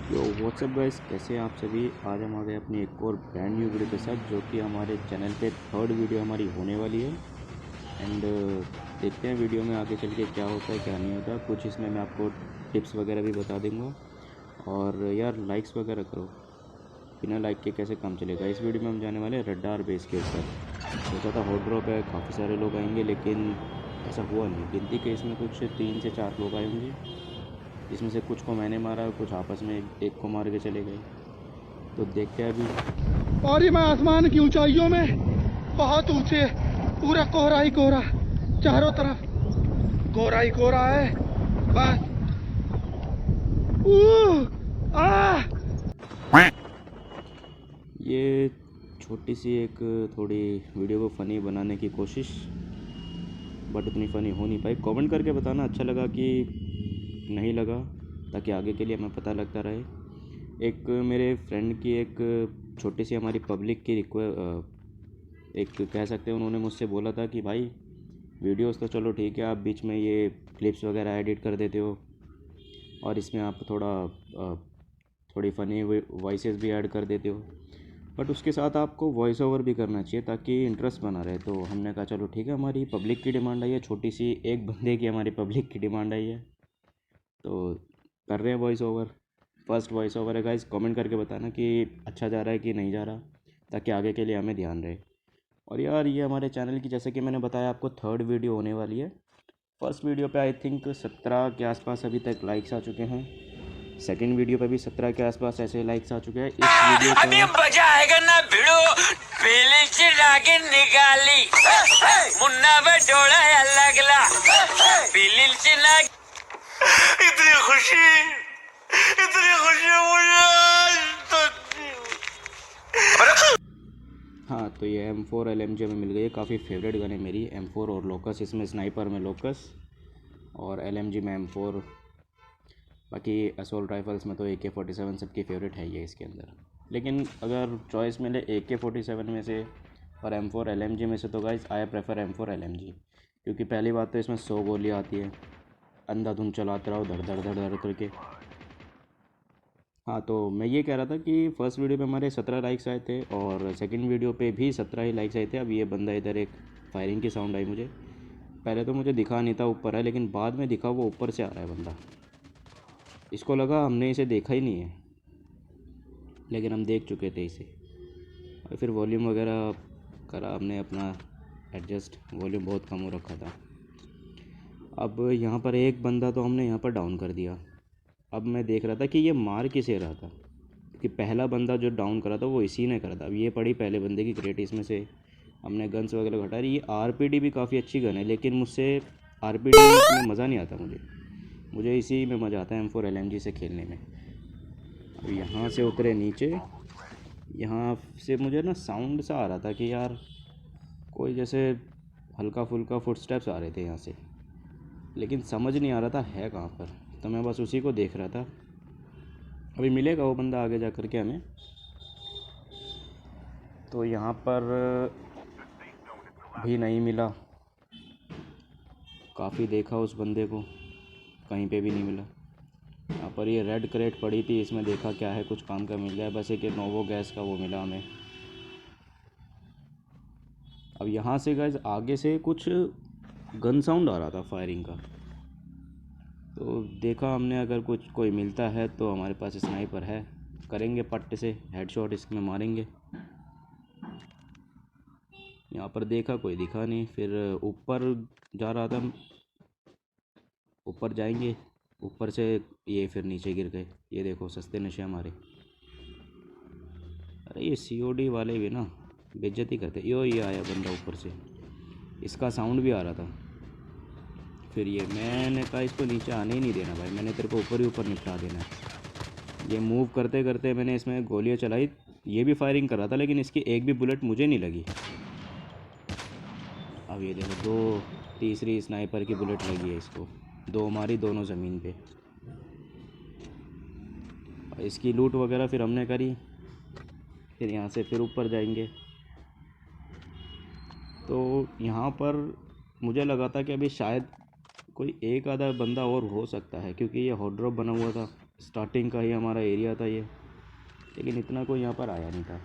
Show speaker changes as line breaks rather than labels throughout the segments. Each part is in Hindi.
यो व्हाट्सअप गाइस, कैसे हैं आप सभी। आज हम आ गए अपनी एक और ब्रांड न्यू वीडियो के साथ, जो कि हमारे चैनल पे थर्ड वीडियो हमारी होने वाली है। एंड देखते हैं वीडियो में आगे चल के क्या होता है क्या नहीं होता। कुछ इसमें मैं आपको टिप्स वगैरह भी बता दूंगा। और यार लाइक्स वगैरह करो, बिना लाइक के कैसे काम चलेगा। इस वीडियो में हम जाने वाले हैं रडार बेस के ऊपर। सोचा था हॉट ड्रॉप है, काफ़ी सारे लोग आएंगे, लेकिन ऐसा हुआ नहीं। गिनती के इसमें कुछ 3 से 4 लोग आए होंगे, इसमें से कुछ को मैंने मारा, कुछ आपस में एक को मार के चले गए। तो देखते हैं अभी।
और ये मैं आसमान की ऊंचाइयों में बहुत ऊंचे, पूरा कोहरा ही कोहरा, चारों तरफ कोहरा ही कोहरा है बस।
ये छोटी सी एक थोड़ी वीडियो को फ़नी बनाने की कोशिश, बट उतनी फ़नी हो नहीं पाई। कमेंट करके बताना अच्छा लगा कि नहीं लगा, ताकि आगे के लिए हमें पता लगता रहे। एक मेरे फ्रेंड की एक छोटी सी हमारी पब्लिक की एक कह सकते हैं, उन्होंने मुझसे बोला था कि भाई वीडियोस तो चलो ठीक है, आप बीच में ये क्लिप्स वगैरह एडिट कर देते हो और इसमें आप थोड़ी फ़नी वॉइसेस भी ऐड कर देते हो, बट उसके साथ आपको वॉइस ओवर भी करना चाहिए ताकि इंटरेस्ट बना रहे। तो हमने कहा चलो ठीक है, हमारी पब्लिक की डिमांड आई है, छोटी सी एक बंदे की हमारी पब्लिक की डिमांड आई है, तो कर रहे हैं voice over. First voice over है गाइस। कमेंट करके बताना कि अच्छा जा रहा है कि नहीं जा रहा, ताकि आगे के लिए हमें ध्यान रहे। और यार ये हमारे चैनल की, जैसे कि मैंने बताया आपको, थर्ड वीडियो होने वाली है। फर्स्ट वीडियो पे आई थिंक 17 के आसपास अभी तक लाइक्स आ चुके हैं। सेकंड वीडियो पे भी 17 के आसपास ऐसे लाइक्स आ चुके हैं। इस वीडियो का
अभी मजा आएगा ना भिड़ो, पहले से लागे निकाली मुन्ना में डोला लगला पीली से ना। इतनी खुशी मुझे
हाँ, तो ये M4 LMG में मिल गई है। काफ़ी फेवरेट गन है मेरी M4 और लोकस। इसमें स्नाइपर में लोकस और LMG में M4। बाकी असोल्ट राइफल्स में तो AK-47 सबकी फेवरेट है ये इसके अंदर। लेकिन अगर चॉइस मिले AK-47 में से और M4 LMG में से, तो guys I prefer M4 LMG, क्योंकि पहली बात तो इसमें 100 गोलियाँ आती है, अंधाधुंध चलाते रहो धड़ धड़ धड़ धड़ करके। हाँ, तो मैं ये कह रहा था कि फ़र्स्ट वीडियो पे हमारे 17 लाइक्स आए थे और सेकंड वीडियो पे भी 17 ही लाइक्स आए थे। अब ये बंदा इधर, एक फायरिंग की साउंड आई मुझे। पहले तो मुझे दिखा नहीं था ऊपर है, लेकिन बाद में दिखा वो ऊपर से आ रहा है बंदा। इसको लगा हमने इसे देखा ही नहीं है, लेकिन हम देख चुके थे इसे। और फिर वॉल्यूम वगैरह करा हमने अपना एडजस्ट, वॉल्यूम बहुत कम हो रखा था। अब यहाँ पर एक बंदा तो हमने यहाँ पर डाउन कर दिया। अब मैं देख रहा था कि ये मार किसे रहा था, कि पहला बंदा जो डाउन करा था वो इसी ने करा था। अब ये पड़ी पहले बंदे की क्रेट, इसमें से हमने गन्स वगैरह घटा रही। ये RPD भी काफ़ी अच्छी गन है, लेकिन मुझसे RPD में मज़ा नहीं आता। मुझे इसी में मज़ा आता है M4 LMG से खेलने में। अब यहाँ से उतरे नीचे, यहाँ से मुझे ना साउंड सा आ रहा था कि यार कोई जैसे हल्का फुल्का फुटस्टेप्स आ रहे थे यहाँ से, लेकिन समझ नहीं आ रहा था है कहाँ पर। तो मैं बस उसी को देख रहा था। अभी मिलेगा वो बंदा आगे जा कर के हमें। तो यहाँ पर भी नहीं मिला, काफ़ी देखा उस बंदे को, कहीं पे भी नहीं मिला। यहाँ पर ये रेड क्रेट पड़ी थी, इसमें देखा क्या है, कुछ काम का मिल जाए, बस एक नोवो गैस का वो मिला हमें। अब यहाँ से गैस आगे से कुछ गन साउंड आ रहा था फायरिंग का, तो देखा हमने अगर कुछ कोई मिलता है तो हमारे पास स्नाइपर है, करेंगे पट्टे से हेडशॉट इसमें मारेंगे। यहाँ पर देखा कोई दिखा नहीं, फिर ऊपर जा रहा था, ऊपर जाएंगे, ऊपर से ये फिर नीचे गिर गए। ये देखो सस्ते नशे हमारे। अरे ये COD वाले भी ना बेइज्जती करते। ये आया बंदा ऊपर से, इसका साउंड भी आ रहा था। फिर ये मैंने कहा इसको नीचे आने ही नहीं देना भाई, मैंने तेरे को ऊपर ही ऊपर निपटा देना है। ये मूव करते करते मैंने इसमें गोलियां चलाई, ये भी फायरिंग कर रहा था, लेकिन इसकी एक भी बुलेट मुझे नहीं लगी। अब ये देखो, दो तीसरी स्नाइपर की बुलेट लगी है इसको, दो मारी, दोनों ज़मीन पे। इसकी लूट वगैरह फिर हमने करी। फिर यहाँ से फिर ऊपर जाएंगे। तो यहाँ पर मुझे लगा था कि अभी शायद कोई एक आधा बंदा और हो सकता है, क्योंकि ये हॉट ड्रॉप बना हुआ था स्टार्टिंग का ही हमारा एरिया था ये, लेकिन इतना कोई यहाँ पर आया नहीं था।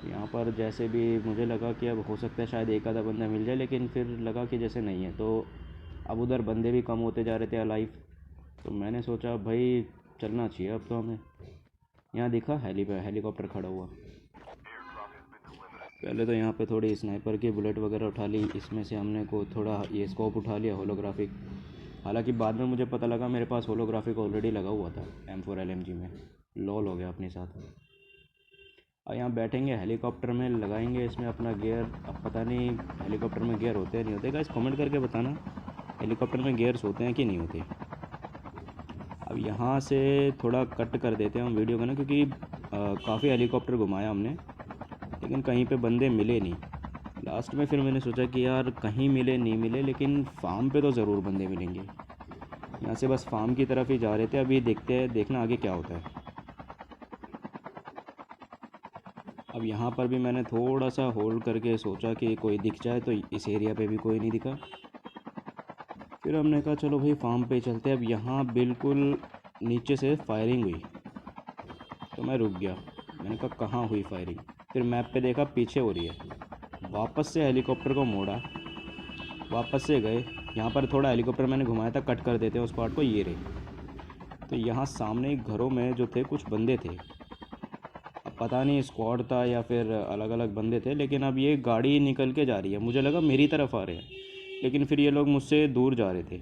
यहाँ पर जैसे भी मुझे लगा कि अब हो सकता है शायद एक आधा बंदा मिल जाए, लेकिन फिर लगा कि जैसे नहीं है। तो अब उधर बंदे भी कम होते जा रहे थे अलाइव, तो मैंने सोचा भाई चलना चाहिए अब तो हमें। यहाँ दिखा हेलीकॉप्टर खड़ा हुआ। पहले तो यहाँ पे थोड़ी स्नाइपर की बुलेट वगैरह उठा ली, इसमें से हमने को थोड़ा ये स्कोप उठा लिया होलोग्राफिक। हालांकि बाद में मुझे पता लगा मेरे पास होलोग्राफिक ऑलरेडी लगा हुआ था M4 LMG में। लॉल हो गया अपने साथ। और यहाँ बैठेंगे हेलीकॉप्टर में, लगाएंगे इसमें अपना गियर। अब पता नहीं हेलीकॉप्टर में गियर होते हैं नहीं होते, गाइस कमेंट करके बताना हेलीकॉप्टर में गियर्स होते हैं कि नहीं होते। अब यहाँ से थोड़ा कट कर देते हैं हम वीडियो का ना, क्योंकि काफ़ी हेलीकॉप्टर घुमाया हमने, लेकिन कहीं पे बंदे मिले नहीं। लास्ट में फिर मैंने सोचा कि यार कहीं मिले नहीं मिले, लेकिन फार्म पे तो ज़रूर बंदे मिलेंगे। यहाँ से बस फार्म की तरफ ही जा रहे थे। अभी देखना आगे क्या होता है। अब यहाँ पर भी मैंने थोड़ा सा होल्ड करके सोचा कि कोई दिख जाए, तो इस एरिया पे भी कोई नहीं दिखा। फिर हमने कहा चलो भाई फार्म पे चलते हैं। अब यहाँ बिल्कुल नीचे से फायरिंग हुई, तो मैं रुक गया। मैंने कहा कहाँ हुई फायरिंग, फिर मैप पे देखा पीछे हो रही है। वापस से हेलीकॉप्टर को मोड़ा, वापस से गए। यहाँ पर थोड़ा हेलीकॉप्टर मैंने घुमाया था, कट कर देते हैं उस पार्ट को। ये रहे। तो यहाँ सामने घरों में जो थे कुछ बंदे थे, अब पता नहीं स्क्वाड था या फिर अलग अलग बंदे थे, लेकिन अब ये गाड़ी निकल के जा रही है। मुझे लगा मेरी तरफ आ रहे हैं, लेकिन फिर ये लोग मुझसे दूर जा रहे थे।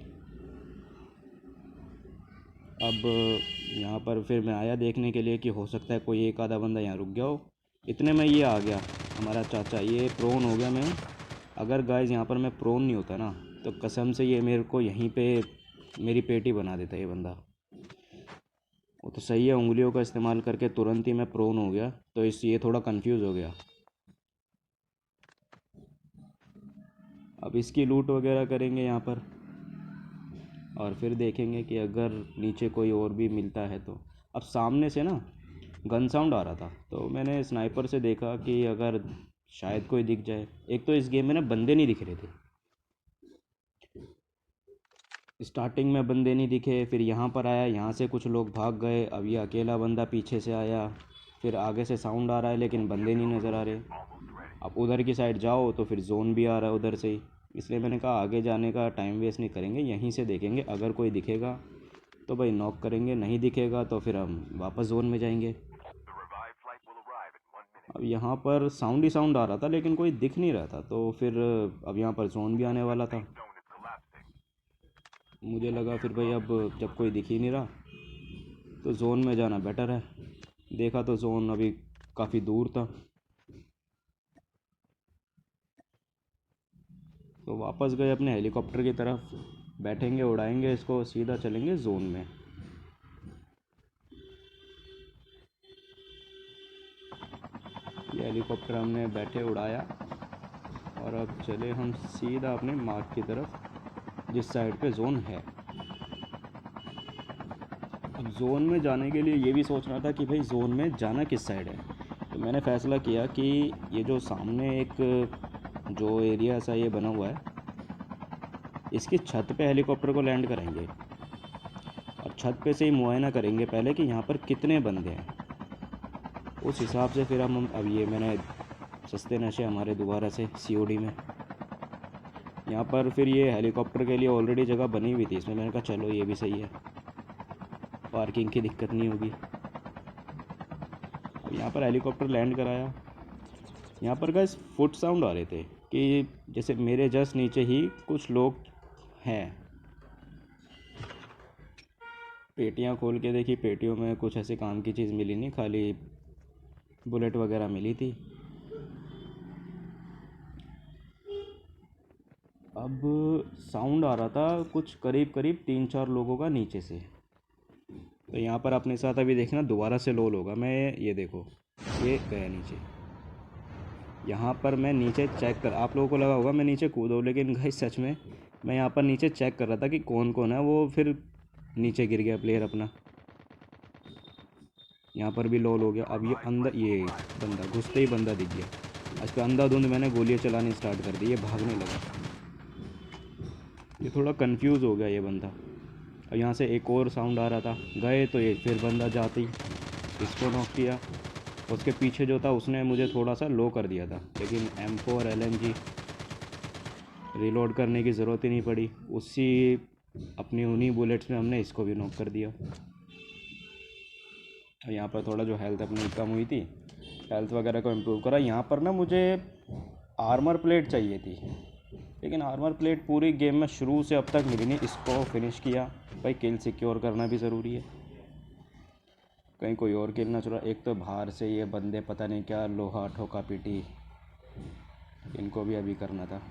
अब यहाँ पर फिर मैं आया देखने के लिए कि हो सकता है कोई एक आधा बंदा यहाँ रुक गया हो। इतने में ये आ गया हमारा चाचा, ये प्रोन हो गया। मैं अगर गाइस यहाँ पर मैं प्रोन नहीं होता ना, तो कसम से ये मेरे को यहीं पे मेरी पेटी बना देता ये बंदा। वो तो सही है, उंगलियों का इस्तेमाल करके तुरंत ही मैं प्रोन हो गया, तो ये थोड़ा कंफ्यूज हो गया। अब इसकी लूट वगैरह करेंगे यहाँ पर, और फिर देखेंगे कि अगर नीचे कोई और भी मिलता है तो। अब सामने से ना गन साउंड आ रहा था, तो मैंने स्नाइपर से देखा कि अगर शायद कोई दिख जाए। एक तो इस गेम में ना बंदे नहीं दिख रहे थे, स्टार्टिंग में बंदे नहीं दिखे। फिर यहाँ पर आया, यहाँ से कुछ लोग भाग गए। अब ये अकेला बंदा पीछे से आया, फिर आगे से साउंड आ रहा है लेकिन बंदे नहीं नज़र आ रहे। अब उधर की साइड जाओ तो फिर जोन भी आ रहा है उधर से ही, इसलिए मैंने कहा आगे जाने का टाइम वेस्ट नहीं करेंगे, यहीं से देखेंगे। अगर कोई दिखेगा तो भाई नॉक करेंगे, नहीं दिखेगा तो फिर हम वापस जोन में जाएंगे। अब यहाँ पर साउंड ही साउंड आ रहा था लेकिन कोई दिख नहीं रहा था, तो फिर अब यहाँ पर जोन भी आने वाला था। मुझे लगा फिर भाई अब जब कोई दिख ही नहीं रहा तो जोन में जाना बेटर है। देखा तो जोन अभी काफ़ी दूर था, तो वापस गए अपने हेलीकॉप्टर की तरफ। बैठेंगे, उड़ाएंगे इसको, सीधा चलेंगे जोन में। ये हेलीकॉप्टर हमने बैठे उड़ाया और अब चले हम सीधा अपने मार्क की तरफ, जिस साइड पे जोन है। अब जोन में जाने के लिए ये भी सोचना था कि भाई जोन में जाना किस साइड है। तो मैंने फ़ैसला किया कि ये जो सामने एक जो एरिया सा ये बना हुआ है, इसकी छत पे हेलीकॉप्टर को लैंड कराएंगे और छत पे से ही मुआयना करेंगे पहले कि यहाँ पर कितने बंदे हैं। उस हिसाब से फिर हम अब ये मैंने सस्ते नशे हमारे दोबारा से COD में यहाँ पर फिर ये हेलीकॉप्टर के लिए ऑलरेडी जगह बनी हुई थी इसमें। मैंने कहा चलो ये भी सही है, पार्किंग की दिक्कत नहीं होगी। अब यहाँ पर हेलीकॉप्टर लैंड कराया। यहाँ पर गाइस फुट साउंड आ रहे थे कि जैसे मेरे जस्ट नीचे ही कुछ लोग हैं। पेटियाँ खोल के देखी, पेटियों में कुछ ऐसे काम की चीज़ मिली नहीं, खाली बुलेट वगैरह मिली थी। अब साउंड आ रहा था कुछ करीब 3-4 लोगों का नीचे से। तो यहाँ पर अपने साथ अभी देखना दोबारा से लोल होगा। मैं ये देखो, ये गया नीचे। यहाँ पर मैं नीचे चेक कर, आप लोगों को लगा होगा मैं नीचे कूदा हूँ, लेकिन गाइस सच में मैं यहाँ पर नीचे चेक कर रहा था कि कौन कौन है। वो फिर नीचे गिर गया प्लेयर अपना। यहाँ पर भी लोल हो गया। अब ये अंदर, ये बंदा घुसते ही बंदा दिख गया। आज पे अंधाधुंध मैंने गोलियाँ चलानी स्टार्ट कर दी, ये भागने लगा। ये थोड़ा कंफ्यूज हो गया ये बंदा। अब यहाँ से एक और साउंड आ रहा था, गए तो ये फिर बंदा जाते ही इसको नॉक किया। उसके पीछे जो था उसने मुझे थोड़ा सा लो कर दिया था, लेकिन M4 LMG रीलोड करने की ज़रूरत ही नहीं पड़ी, उसी अपनी उन्हीं बुलेट्स में हमने इसको भी नॉक कर दिया। यहाँ पर थोड़ा जो हेल्थ अपनी कम हुई थी, हेल्थ वगैरह को इम्प्रूव करा। यहाँ पर ना मुझे आर्मर प्लेट चाहिए थी, लेकिन आर्मर प्लेट पूरी गेम में शुरू से अब तक मिली नहीं। इसको फिनिश किया। भाई किल सिक्योर करना भी ज़रूरी है, कहीं कोई और किल ना चुरा। एक तो बाहर से ये बंदे पता नहीं क्या लोहा ठोका पीटी, इनको भी अभी करना था।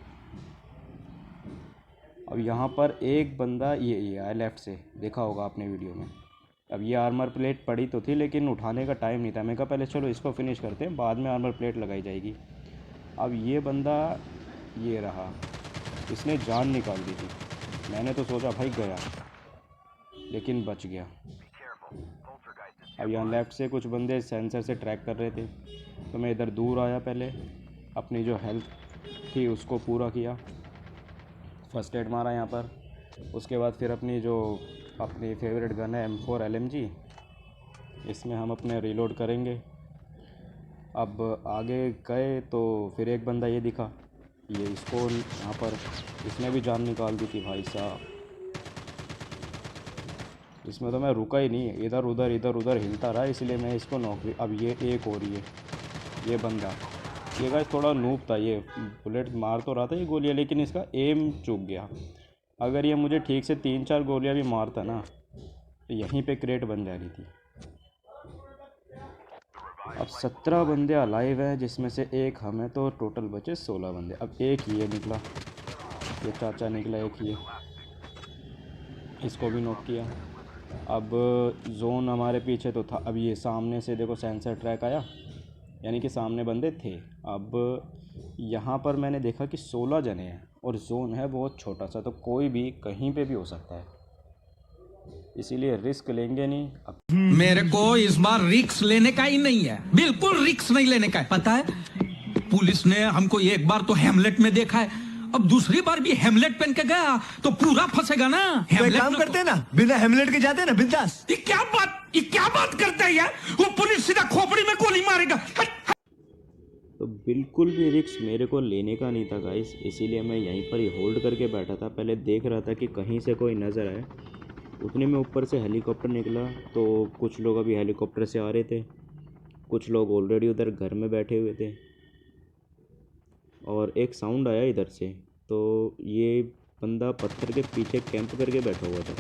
अब यहाँ पर एक बंदा ये आया लेफ़्ट से, देखा होगा आपने वीडियो में। अब ये आर्मर प्लेट पड़ी तो थी, लेकिन उठाने का टाइम नहीं था। मैं कहा पहले चलो इसको फिनिश करते हैं, बाद में आर्मर प्लेट लगाई जाएगी। अब ये बंदा ये रहा, इसने जान निकाल दी थी। मैंने तो सोचा भाई गया, लेकिन बच गया। अब यहाँ लेफ़्ट से कुछ बंदे सेंसर से ट्रैक कर रहे थे, तो मैं इधर दूर आया, पहले अपनी जो हेल्थ थी उसको पूरा किया, फर्स्ट एड मारा यहाँ पर। उसके बाद फिर अपनी फेवरेट गन है M4 LMG, इसमें हम अपने रीलोड करेंगे। अब आगे गए तो फिर एक बंदा ये दिखा, ये इसको यहाँ पर इसने भी जान निकाल दी थी भाई साहब। इसमें तो मैं रुका ही नहीं, इधर उधर हिलता रहा, इसलिए मैं इसको नौकरी। अब ये एक हो रही है, ये बंदा, ये गाइस थोड़ा नूब था, ये बुलेट मार तो रहा था ये गोलियाँ, लेकिन इसका एम चूक गया। अगर ये मुझे ठीक से 3-4 गोलियाँ भी मारता ना, तो यहीं पे क्रेट बन जानी थी। अब 17 बंदे अलाइव हैं, जिसमें से एक हम हैं, तो टोटल बचे 16 बंदे। अब एक ही ये निकला, ये चाचा निकला, एक ही है, इसको भी नॉक किया। अब जोन हमारे पीछे तो था। अब ये सामने से देखो सेंसर ट्रैक आया, यानी कि सामने बंदे थे। अब यहाँ पर मैंने देखा कि 16 जने हैं और जोन है बहुत छोटा सा, तो कोई भी कहीं पे भी हो सकता है, इसीलिए रिस्क लेंगे नहीं। अब
मेरे को इस बार रिस्क लेने का ही नहीं है, बिल्कुल रिस्क नहीं लेने का है। पता है, पुलिस ने हमको एक बार तो हेमलेट में देखा है, अब दूसरी बार भी हेमलेट पहन के गया तो पूरा फंसेगा ना।
तो एक काम करते हैं ना, बिना हेमलेट के जाते हैं ना, बिंदास।
ये क्या बात करता है यार, वो पुलिस सीधा खोपड़ी में गोली मारेगा।
तो बिल्कुल भी रिस्क मेरे को लेने का नहीं था गाइस, इसीलिए मैं यहीं पर ही होल्ड करके बैठा था। पहले देख रहा था कि कहीं से कोई नज़र आए। उतने में ऊपर से हेलीकॉप्टर निकला, तो कुछ लोग अभी हेलीकॉप्टर से आ रहे थे, कुछ लोग ऑलरेडी उधर घर में बैठे हुए थे, और एक साउंड आया इधर से, तो ये बंदा पत्थर के पीछे कैंप करके बैठा हुआ था।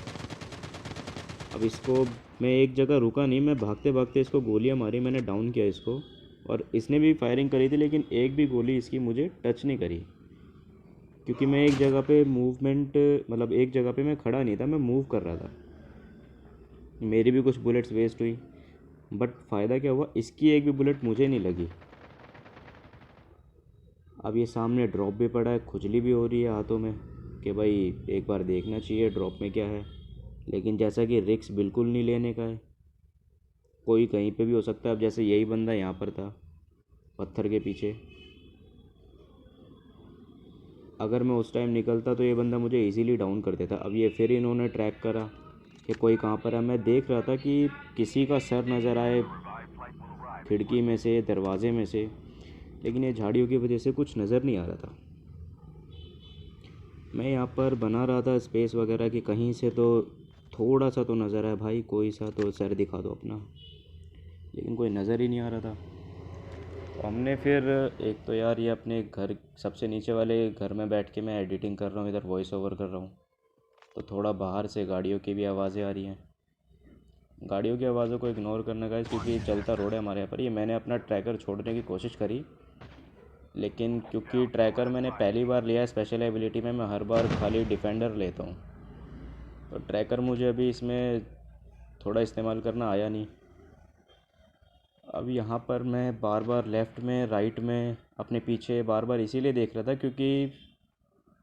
अब इसको मैं एक जगह रुका नहीं, मैं भागते भागते इसको गोलियां मारी, मैंने डाउन किया इसको, और इसने भी फायरिंग करी थी, लेकिन एक भी गोली इसकी मुझे टच नहीं करी, क्योंकि मैं एक जगह पे एक जगह पे मैं खड़ा नहीं था, मैं मूव कर रहा था। मेरी भी कुछ बुलेट्स वेस्ट हुई, बट फ़ायदा क्या हुआ, इसकी एक भी बुलेट मुझे नहीं लगी। अब ये सामने ड्रॉप भी पड़ा है, खुजली भी हो रही है हाथों में कि भाई एक बार देखना चाहिए ड्रॉप में क्या है, लेकिन जैसा कि रिस्क बिल्कुल नहीं लेने का है, कोई कहीं पे भी हो सकता है। अब जैसे यही बंदा यहाँ पर था पत्थर के पीछे, अगर मैं उस टाइम निकलता तो ये बंदा मुझे इजीली डाउन कर देता। अब ये फिर इन्होंने ट्रैक करा कि कोई कहाँ पर है। मैं देख रहा था कि किसी का सर नज़र आए खिड़की में से, दरवाजे में से, लेकिन ये झाड़ियों की वजह से कुछ नज़र नहीं आ रहा था। मैं यहाँ पर बना रहा था स्पेस वगैरह कि कहीं से तो थोड़ा सा तो नज़र आए भाई, कोई सा तो सर दिखा दो अपना, लेकिन कोई नज़र ही नहीं आ रहा था। तो हमने फिर एक तो यार ये अपने घर सबसे नीचे वाले घर में बैठ के मैं एडिटिंग कर रहा हूँ, इधर वॉइस ओवर कर रहा हूँ, तो थोड़ा बाहर से गाड़ियों की भी आवाज़ें आ रही हैं। गाड़ियों की आवाज़ों को इग्नोर करने का, क्योंकि चलता रोड है हमारे यहाँ पर। ये मैंने अपना ट्रैकर छोड़ने की कोशिश करी, लेकिन क्योंकि ट्रैकर मैंने पहली बार लिया है स्पेशल एबिलिटी में, मैं हर बार खाली डिफेंडर लेता हूँ, तो ट्रैकर मुझे अभी इसमें थोड़ा इस्तेमाल करना आया नहीं। अब यहाँ पर मैं बार बार लेफ़्ट में, राइट में, अपने पीछे बार बार इसीलिए देख रहा था क्योंकि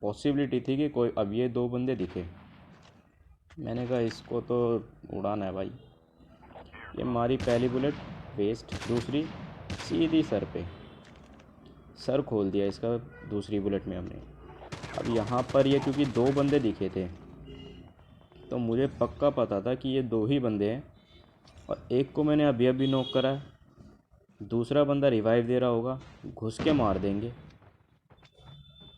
पॉसिबिलिटी थी कि कोई, अब ये 2 बंदे दिखे, मैंने कहा इसको तो उड़ाना है भाई। ये मारी पहली बुलेट वेस्ट, दूसरी सीधी सर पे, सर खोल दिया इसका दूसरी बुलेट में हमने। अब यहाँ पर ये क्योंकि 2 बंदे दिखे थे, तो मुझे पक्का पता था कि ये 2 ही बंदे हैं और एक को मैंने अभी अभी नॉक करा है, दूसरा बंदा रिवाइव दे रहा होगा, घुस के मार देंगे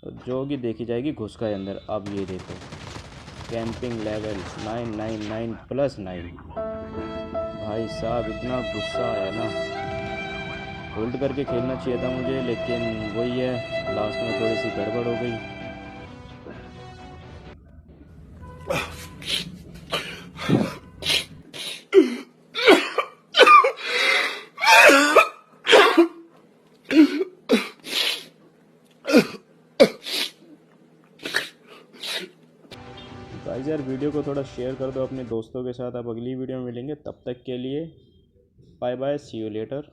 तो जो कि देखी जाएगी घुस का अंदर। अब ये देखो कैंपिंग लेवल 999+9। भाई साहब इतना गुस्सा आया ना, होल्ड करके खेलना चाहिए था मुझे, लेकिन वही है लास्ट में थोड़ी सी गड़बड़ हो गई। गाइस यार वीडियो को थोड़ा शेयर कर दो अपने दोस्तों के साथ। अब अगली वीडियो में मिलेंगे, तब तक के लिए bye bye, see you letter.